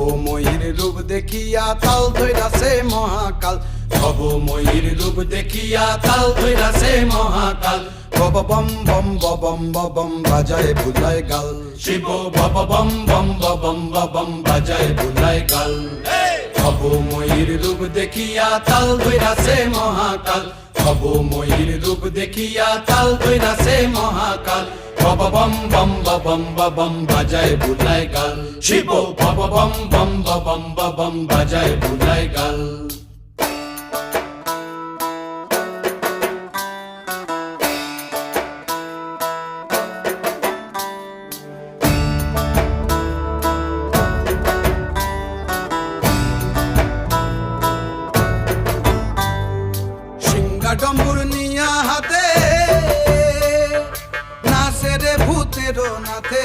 ভবময়ীর রূপ দেখিয়া তাল ধইরাছে মহাকাল, ভবময়ীর রূপ দেখিয়া তাল ধইরাছে মহাকাল। বব বম বম বম বম বাজায় বুলায় গাল, শিব বব বম বম বম বম বাজায় বুলায় গাল। ভবময়ীর রূপ দেখিয়া তাল ধইরাছে মহাকাল, ভবময়ীর রূপ দেখিয়া তাল ধইরাছে মহাকাল। বব বম বম বম বাজায় বুলায় গাল, শিব বব বম বম বম বাজায় বুলায় গাল। ডম্বুর নিয়া হাতে নাচে রে ভূতের নাথে,